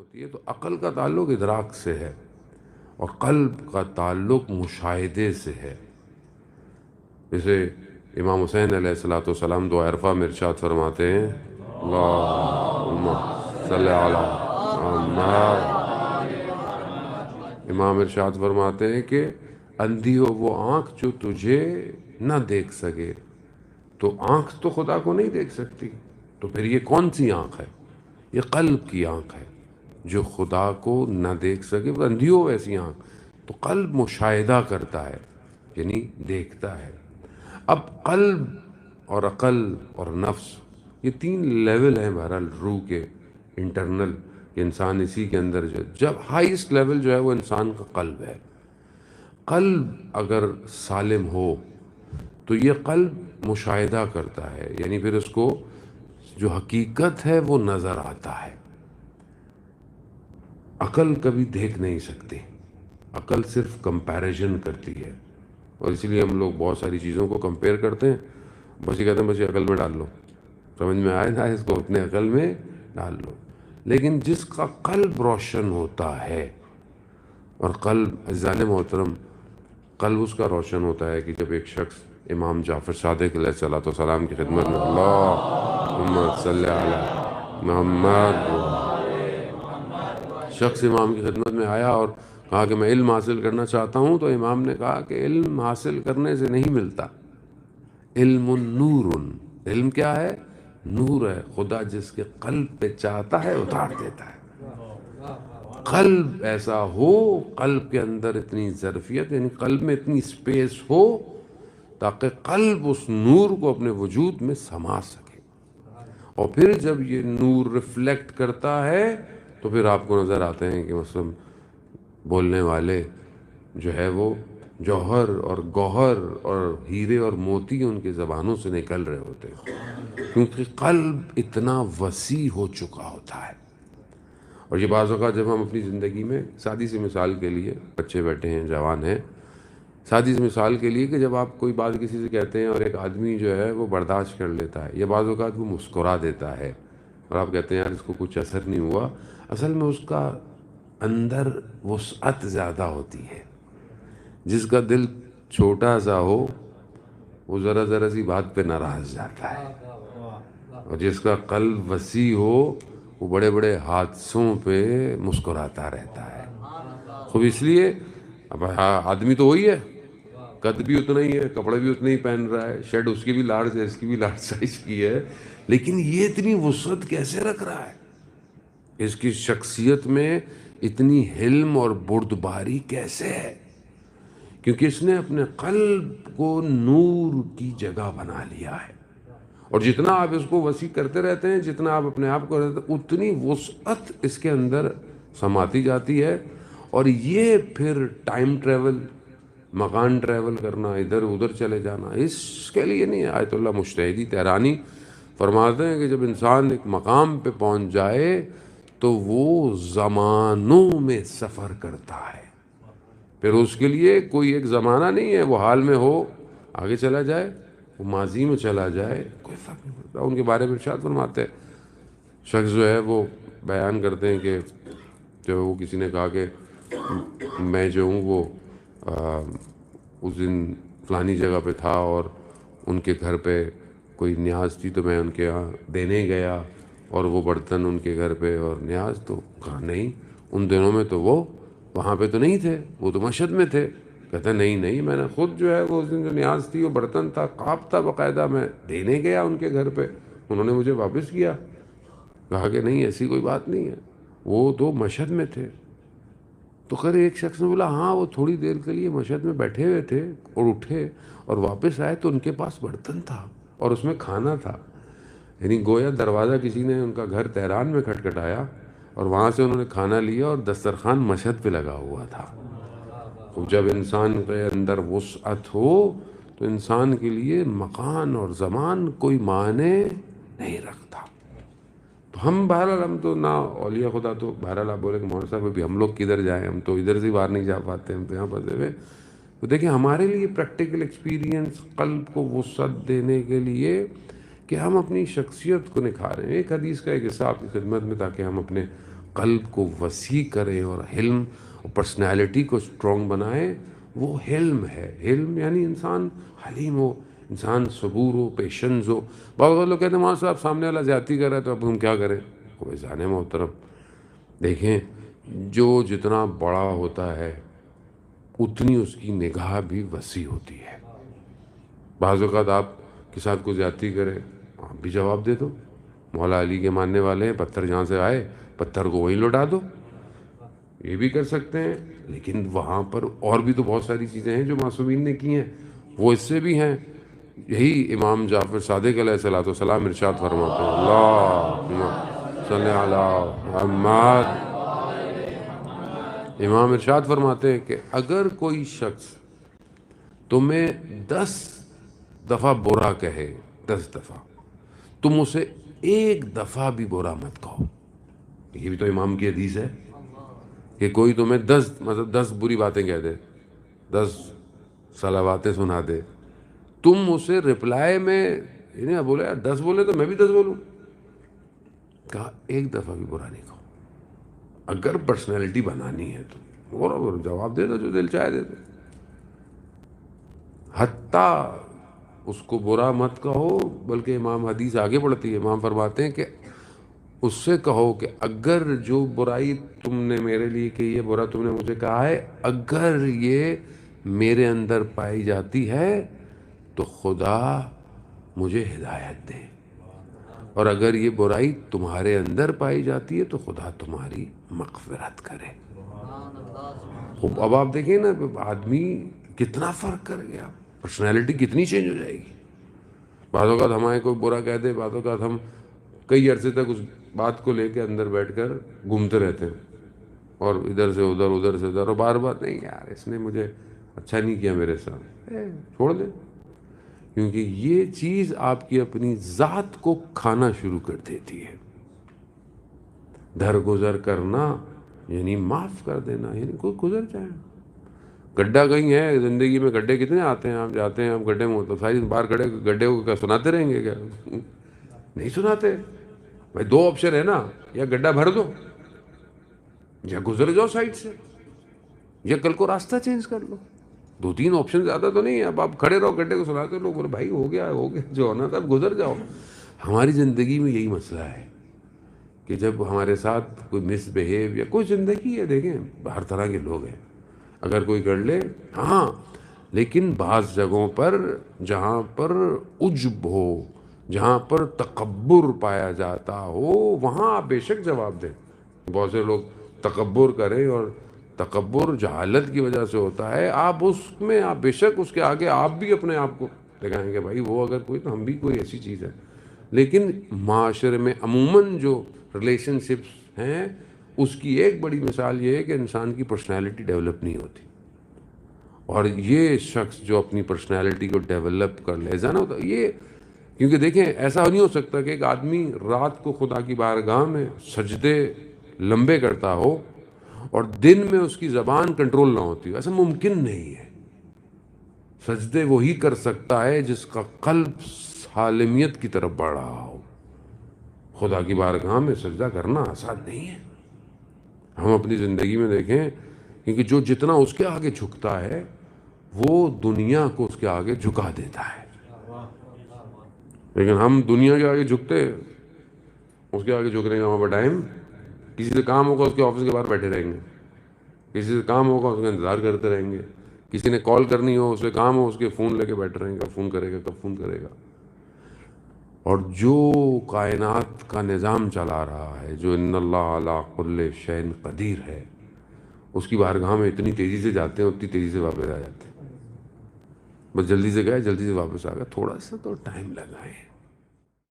ہوتی ہے، تو عقل کا تعلق ادراک سے ہے اور قلب کا تعلق مشاہدے سے ہے۔ جیسے امام حسین علیہ الصلوۃ والسلام دعا عرفہ میں ارشاد فرماتے ہیں، اللہم صلی علی محمد۔ امام ارشاد فرماتے ہیں کہ اندھی ہو وہ آنکھ جو تجھے نہ دیکھ سکے، تو آنکھ تو خدا کو نہیں دیکھ سکتی، تو پھر یہ کون سی آنکھ ہے؟ یہ قلب کی آنکھ ہے جو خدا کو نہ دیکھ سکے، وہ اندھی ہو ایسی آنکھ، تو قلب مشاہدہ کرتا ہے، یعنی دیکھتا ہے۔ اب قلب اور عقل اور نفس یہ تین لیول ہیں بہرحال روح کے انٹرنل، کہ انسان اسی کے اندر جب ہائیسٹ لیول جو ہے وہ انسان کا قلب ہے۔ قلب اگر سالم ہو تو یہ قلب مشاہدہ کرتا ہے، یعنی پھر اس کو جو حقیقت ہے وہ نظر آتا ہے۔ عقل کبھی دیکھ نہیں سکتی، عقل صرف کمپیریزن کرتی ہے، اور اسی لیے ہم لوگ بہت ساری چیزوں کو کمپیئر کرتے ہیں، بس یہ کہتے ہیں بس یہ عقل میں ڈال لو، سمجھ میں آئے نہ اس کو اپنے عقل میں ڈال لو۔ لیکن جس کا قلب روشن ہوتا ہے، اور قلب عزیزان محترم، قلب اس کا روشن ہوتا ہے کہ جب ایک شخص امام جعفر صادق علیہ الصلوۃ والسلام کی خدمت میں اللہم صلی علی محمد، شخص امام کی خدمت میں آیا اور کہا کہ میں علم حاصل کرنا چاہتا ہوں، تو امام نے کہا کہ علم حاصل کرنے سے نہیں ملتا، علم نور، علم کیا ہے؟ نور ہے، خدا جس کے قلب پہ چاہتا ہے اتار دیتا ہے۔ قلب ایسا ہو، قلب کے اندر اتنی ظرفیت، یعنی قلب میں اتنی سپیس ہو تاکہ قلب اس نور کو اپنے وجود میں سما سکے، اور پھر جب یہ نور ریفلیکٹ کرتا ہے تو پھر آپ کو نظر آتے ہیں کہ مثلا بولنے والے جو ہے وہ جوہر اور گوہر اور ہیرے اور موتی ان کی زبانوں سے نکل رہے ہوتے ہیں، کیونکہ قلب اتنا وسیع ہو چکا ہوتا ہے۔ اور یہ بعض اوقات جب ہم اپنی زندگی میں، سادی سی مثال کے لیے، بچے بیٹھے ہیں، جوان ہیں، سادی سی مثال کے لیے کہ جب آپ کوئی بات کسی سے کہتے ہیں اور ایک آدمی جو ہے وہ برداشت کر لیتا ہے، یا بعض اوقات وہ مسکرا دیتا ہے اور آپ کہتے ہیں یار اس کو کچھ اثر نہیں ہوا، اصل میں اس کا اندر وسعت زیادہ ہوتی ہے۔ جس کا دل چھوٹا سا ہو وہ ذرا ذرا سی بات پہ ناراض جاتا ہے، اور جس کا قلب وسیع ہو وہ بڑے بڑے حادثوں پہ مسکراتا رہتا ہے۔ خوب اس لیے اب آدمی تو وہی ہے، قد بھی اتنا ہی ہے، کپڑے بھی اتنے ہی پہن رہا ہے، شرٹ اس کی بھی لارج ہے، اس کی بھی لارج سائز کی ہے، لیکن یہ اتنی وسعت کیسے رکھ رہا ہے؟ اس کی شخصیت میں اتنی حلم اور بردباری کیسے ہے؟ کیونکہ اس نے اپنے قلب کو نور کی جگہ بنا لیا ہے، اور جتنا آپ اس کو وسیع کرتے رہتے ہیں، جتنا آپ اپنے آپ کو رہتے ہیں، اتنی وسعت اس کے اندر سماتی جاتی ہے، اور یہ پھر ٹائم ٹریول، مکان ٹریول کرنا، ادھر ادھر چلے جانا، اس کے لیے نہیں ہے۔ آیت اللہ مجتہدی تہرانی فرماتے ہیں کہ جب انسان ایک مقام پہ پہنچ جائے تو وہ زمانوں میں سفر کرتا ہے، پھر اس کے لیے کوئی ایک زمانہ نہیں ہے، وہ حال میں ہو آگے چلا جائے، وہ ماضی میں چلا جائے، کوئی فرق نہیں پڑتا۔ ان کے بارے میں ارشاد فرماتے ہیں، شخص جو ہے وہ بیان کرتے ہیں کہ جو وہ کسی نے کہا کہ میں جو ہوں وہ اس دن فلانی جگہ پہ تھا اور ان کے گھر پہ کوئی نیاز تھی تو میں ان کے یہاں دینے گیا، اور وہ برتن ان کے گھر پہ اور نیاز، تو کہا نہیں ان دنوں میں تو وہ وہاں پہ تو نہیں تھے، وہ تو مشہد میں تھے۔ کہتا نہیں میں نے خود جو ہے وہ اس دن جو نیاز تھی وہ برتن تھا، قاب تھا باقاعدہ، میں دینے گیا ان کے گھر پہ، انہوں نے مجھے واپس کیا۔ کہا کہ نہیں ایسی کوئی بات نہیں ہے، وہ تو مشہد میں تھے۔ تو خیر ایک شخص نے بولا ہاں وہ تھوڑی دیر کے لیے مشہد میں بیٹھے ہوئے تھے اور اٹھے اور واپس آئے تو ان کے پاس برتن تھا اور اس میں کھانا تھا، یعنی گویا دروازہ کسی نے ان کا گھر تہران میں کھٹکھٹایا اور وہاں سے انہوں نے کھانا لیا اور دسترخوان مشہد پہ لگا ہوا تھا۔ تو جب انسان کے اندر وسعت ہو تو انسان کے لیے مکان اور زمان کوئی معنی نہیں رکھتا۔ تو ہم بہرحال ہم تو نہ اولیاء خدا، تو بہرحال آپ بولے کہ مولانا صاحب ابھی ہم لوگ کدھر جائیں، ہم تو ادھر سے باہر نہیں جا پاتے، ہم تو یہاں پھنسے ہوئے۔ تو دیکھیں ہمارے لیے پریکٹیکل ایکسپیرینس قلب کو وسعت دینے کے لیے کہ ہم اپنی شخصیت کو نکھاریں۔ ایک حدیث کا ایک حصہ آپ کی خدمت میں تاکہ ہم اپنے قلب کو وسیع کرے اور حلم اور پرسنالٹی کو اسٹرانگ بنائے، وہ حلم ہے۔ حلم یعنی انسان حلیم ہو، انسان صبور ہو، پیشنز ہو۔ بہت لوگ کہتے ہیں وہاں صاحب سامنے والا زیادتی کر رہا ہے تو اب ہم کیا کریں؟ کوئی جانے محترم، دیکھیں جو جتنا بڑا ہوتا ہے اتنی اس کی نگاہ بھی وسیع ہوتی ہے۔ بعض اوقات آپ کے ساتھ کوئی زیادتی کرے، آپ بھی جواب دے دو۔ مولا علی کے ماننے والے ہیں، پتھر جہاں سے آئے پتھر کو وہیں لوٹا دو، یہ بھی کر سکتے ہیں۔ لیکن وہاں پر اور بھی تو بہت ساری چیزیں ہیں جو معصومین نے کی ہیں، وہ اس سے بھی ہیں۔ یہی امام جعفر صادق علیہ السلام ارشاد فرماتے ہیں، اللہم صلی علی محمد، امام ارشاد فرماتے ہیں کہ اگر کوئی شخص تمہیں 10 دفعہ برا کہے، 10 دفعہ، تم اسے 1 دفعہ بھی برا مت کہو۔ یہ بھی تو امام کی حدیث ہے کہ کوئی تمہیں 10 بری باتیں کہہ دے، 10 صلواتیں سنا دے، تم اسے رپلائی میں انہیں بولے 10 بولے تو میں بھی 10 بولوں، کہا 1 دفعہ بھی برا نہیں کہو۔ اگر پرسنالٹی بنانی ہے تو اور جواب دے دو، جو دل چاہے دے دو، حتیٰ اس کو برا مت کہو۔ بلکہ امام حدیث آگے بڑھتی ہے، امام فرماتے ہیں کہ اس سے کہو کہ اگر جو برائی تم نے میرے لیے کی ہے، برا تم نے مجھے کہا ہے، اگر یہ میرے اندر پائی جاتی ہے تو خدا مجھے ہدایت دے، اور اگر یہ برائی تمہارے اندر پائی جاتی ہے تو خدا تمہاری مغفرت کرے۔ اب آپ دیکھیں نا، آدمی کتنا فرق کر گیا، پرسنالٹی کتنی چینج ہو جائے گی۔ بعض اوقات ہمارے کوئی برا کہہ دے، بعض اوقات ہم کئی عرصے تک اس بات کو لے کے اندر بیٹھ کر گھومتے رہتے ہیں، اور ادھر سے ادھر، ادھر سے ادھر، اور بار بار نہیں یار اس نے مجھے اچھا نہیں کیا میرے ساتھ، چھوڑ دیں، کیونکہ یہ چیز آپ کی اپنی ذات کو کھانا شروع کر دیتی ہے۔ درگزر کرنا یعنی معاف کر دینا، یعنی کوئی گزر جائے۔ گڈھا کہیں ہے زندگی میں، گڈھے کتنے آتے ہیں، آپ جاتے ہیں، آپ گڈھے میں تو ساری بار گڈھے کو کیا سناتے رہیں گے؟ کیا نہیں سناتے بھائی؟ 2 آپشن ہے نا، یا گڈھا بھر دو یا گزر جاؤ سائڈ سے، یا کل کو راستہ چینج کر لو۔ 2-3 آپشن زیادہ تو نہیں ہے۔ اب آپ کھڑے رہو گڈھے کو سناتے، لوگ بولے بھائی ہو گیا جو ہونا تھا، اب گزر جاؤ۔ ہماری زندگی میں یہی مسئلہ ہے کہ جب ہمارے ساتھ کوئی مس بہیو، یا کوئی زندگی ہے، دیکھیں ہر طرح کے لوگ ہیں، اگر کوئی کر لے، ہاں، لیکن بعض جگہوں پر جہاں پر عجب ہو، جہاں پر تکبر پایا جاتا ہو، وہاں آپ بے شک جواب دیں۔ بہت سے لوگ تکبر کریں، اور تکبر جہالت کی وجہ سے ہوتا ہے، آپ اس میں آپ بے شک اس کے آگے آپ بھی اپنے آپ کو دکھائیں گے بھائی وہ اگر کوئی تو ہم بھی کوئی ایسی چیز ہے۔ لیکن معاشرے میں عموماً جو ریلیشن شپس ہیں، اس کی ایک بڑی مثال یہ ہے کہ انسان کی پرسنالٹی ڈیولپ نہیں ہوتی، اور یہ شخص جو اپنی پرسنالٹی کو ڈیولپ کر لے جانا ہوتا یہ، کیونکہ دیکھیں ایسا نہیں ہو سکتا کہ ایک آدمی رات کو خدا کی بارگاہ میں سجدے لمبے کرتا ہو اور دن میں اس کی زبان کنٹرول نہ ہوتی ہو، ایسا ممکن نہیں ہے۔ سجدے وہی کر سکتا ہے جس کا قلب سالمیت کی طرف بڑھ رہا ہو۔ خدا کی بارگاہ میں سجدہ کرنا آسان نہیں ہے۔ ہم اپنی زندگی میں دیکھیں، کیونکہ جو جتنا اس کے آگے جھکتا ہے وہ دنیا کو اس کے آگے جھکا دیتا ہے، لیکن ہم دنیا کے آگے جھکتے، اس کے آگے جھکنے کا ہمارا ٹائم، کسی سے کام ہوگا اس کے آفس کے باہر بیٹھے رہیں گے، کسی سے کام ہوگا اس کا انتظار کرتے رہیں گے، کسی نے کال کرنی ہو، اس سے کام ہو، اس کے فون لے کے بیٹھے رہیں گے، کب فون کرے گا، کب فون کرے گا۔ اور جو کائنات کا نظام چلا رہا ہے، جو ان اللہ علی کل شیء قدیر ہے، اس کی بارگاہ میں اتنی تیزی سے جاتے ہیں، اتنی تیزی سے واپس آ جاتے ہیں۔ بس جلدی سے گئے، جلدی سے واپس آ گئے، تھوڑا سا تو ٹائم لگائیں۔